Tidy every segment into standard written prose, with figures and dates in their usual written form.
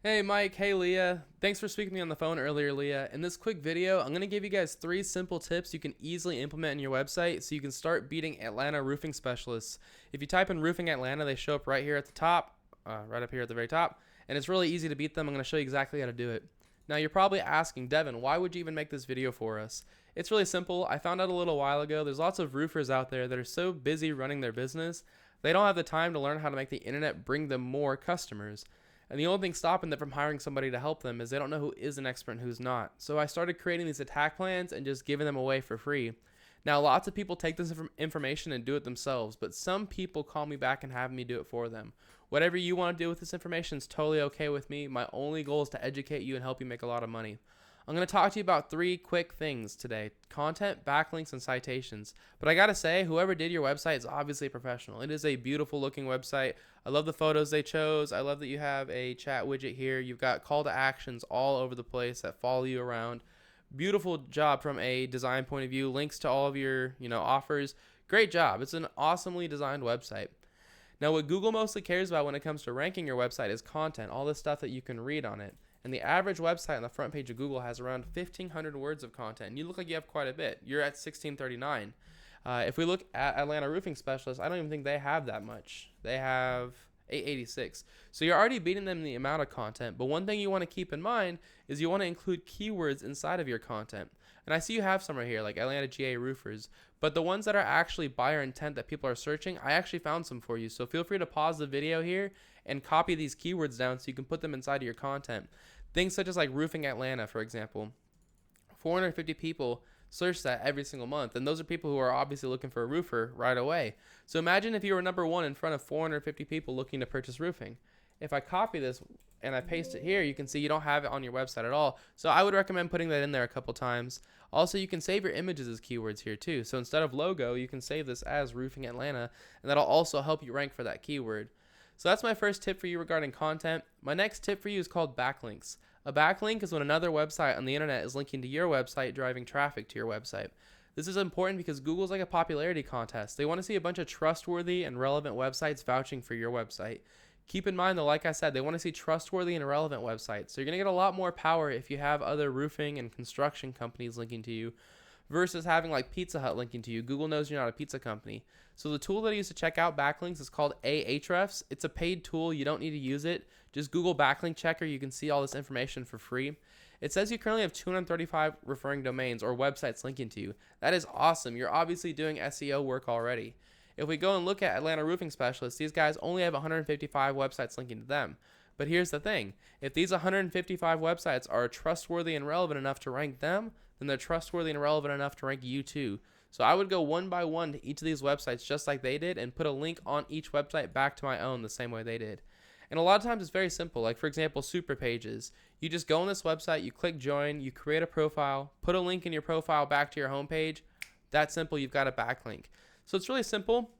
Hey Mike, hey Leah. Thanks for speaking to me on the phone earlier, Leah. In this quick video, I'm going to give you guys 3 simple tips you can easily implement in your website so you can start beating Atlanta roofing specialists. If you type in roofing Atlanta, they show up right here at the top, right up here at the very top, and it's really easy to beat them. I'm going to show you exactly how to do it. Now you're probably asking, Devin, why would you even make this video for us? It's really simple. I found out a little while ago there's lots of roofers out there that are so busy running their business, they don't have the time to learn how to make the internet bring them more customers. And the only thing stopping them from hiring somebody to help them is they don't know who is an expert and who's not. So I started creating these attack plans and just giving them away for free. Now, lots of people take this information and do it themselves, but some people call me back and have me do it for them. Whatever you want to do with this information is totally okay with me. My only goal is to educate you and help you make a lot of money. I'm going to talk to you about 3 quick things today: content, backlinks, and citations. But I got to say, whoever did your website is obviously a professional. It is a beautiful looking website. I love the photos they chose. I love that you have a chat widget here. You've got call to actions all over the place that follow you around. Beautiful job from a design point of view. Links to all of your, offers. Great job. It's an awesomely designed website. Now, what Google mostly cares about when it comes to ranking your website is content, all the stuff that you can read on it. And the average website on the front page of Google has around 1,500 words of content. And you look like you have quite a bit. You're at 1,639. If we look at Atlanta Roofing Specialists, I don't even think they have that much. They have 886. So you're already beating them in the amount of content. But one thing you want to keep in mind is you want to include keywords inside of your content. And I see you have some right here, like Atlanta GA roofers. But the ones that are actually buyer intent that people are searching, I actually found some for you. So feel free to pause the video here and copy these keywords down so you can put them inside of your content. Things such as like roofing Atlanta, for example. 450 people search that every single month, and those are people who are obviously looking for a roofer right away. So imagine if you were number one in front of 450 people looking to purchase roofing. If I copy this and I paste it here, you can see you don't have it on your website at all. So I would recommend putting that in there a couple times. Also, you can save your images as keywords here too. So instead of logo, you can save this as roofing Atlanta, and that'll also help you rank for that keyword. So that's my first tip for you regarding content. My next tip for you is called backlinks. A backlink is when another website on the internet is linking to your website, driving traffic to your website. This is important because Google's like a popularity contest. They want to see a bunch of trustworthy and relevant websites vouching for your website. Keep in mind, though, like I said, they want to see trustworthy and relevant websites. So you're going to get a lot more power if you have other roofing and construction companies linking to you versus having like Pizza Hut linking to you. Google knows you're not a pizza company. So the tool that I use to check out backlinks is called Ahrefs. It's a paid tool. You don't need to use it. Just Google Backlink Checker. You can see all this information for free. It says you currently have 235 referring domains or websites linking to you. That is awesome. You're obviously doing SEO work already. If we go and look at Atlanta Roofing Specialists, these guys only have 155 websites linking to them. But here's the thing. If these 155 websites are trustworthy and relevant enough to rank them, then they're trustworthy and relevant enough to rank you too. So I would go one by one to each of these websites just like they did and put a link on each website back to my own the same way they did. And a lot of times it's very simple. Like for example, Super Pages. You just go on this website, you click join, you create a profile, put a link in your profile back to your homepage. That's simple. You've got a backlink. So it's really simple.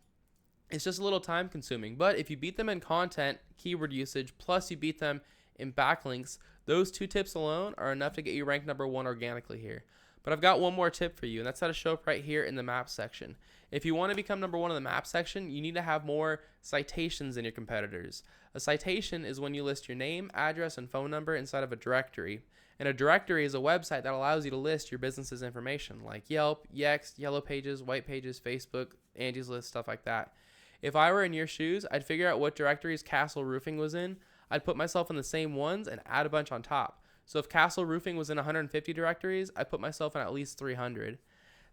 It's just a little time consuming. But if you beat them in content, keyword usage, plus you beat them in backlinks, those 2 tips alone are enough to get you ranked number 1 organically here. But I've got one more tip for you, and that's how to show up right here in the map section. If you want to become number 1 in the map section, you need to have more citations than your competitors. A citation is when you list your name, address, and phone number inside of a directory. And a directory is a website that allows you to list your business's information, like Yelp, Yext, Yellow Pages, White Pages, Facebook, Angie's List, stuff like that. If I were in your shoes, I'd figure out what directories Castle Roofing was in. I'd put myself in the same ones and add a bunch on top. So if Castle Roofing was in 150 directories, I put myself in at least 300.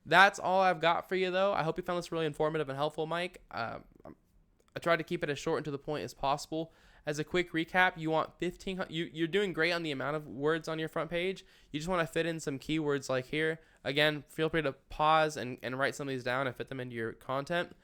That's all I've got for you, though. I hope you found this really informative and helpful, Mike. I tried to keep it as short and to the point as possible. As a quick recap, you want 15. You're doing great on the amount of words on your front page. You just want to fit in some keywords like here. Again, feel free to pause and write some of these down and fit them into your content.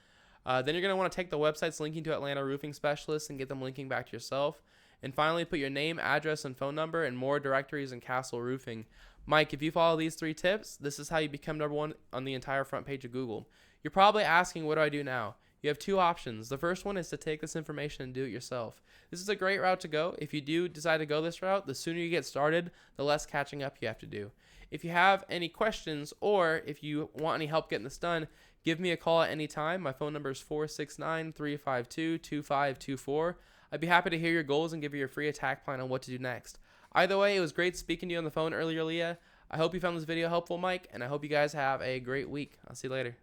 Then you're going to want to take the websites linking to Atlanta Roofing Specialists and get them linking back to yourself. And finally, put your name, address, and phone number in more directories in Castle Roofing. Mike, if you follow these 3 tips, this is how you become number 1 on the entire front page of Google. You're probably asking, what do I do now? You have 2 options. The first one is to take this information and do it yourself. This is a great route to go. If you do decide to go this route, the sooner you get started, the less catching up you have to do. If you have any questions or if you want any help getting this done, give me a call at any time. My phone number is 469-352-2524. I'd be happy to hear your goals and give you a free attack plan on what to do next. Either way, it was great speaking to you on the phone earlier, Leah. I hope you found this video helpful, Mike, and I hope you guys have a great week. I'll see you later.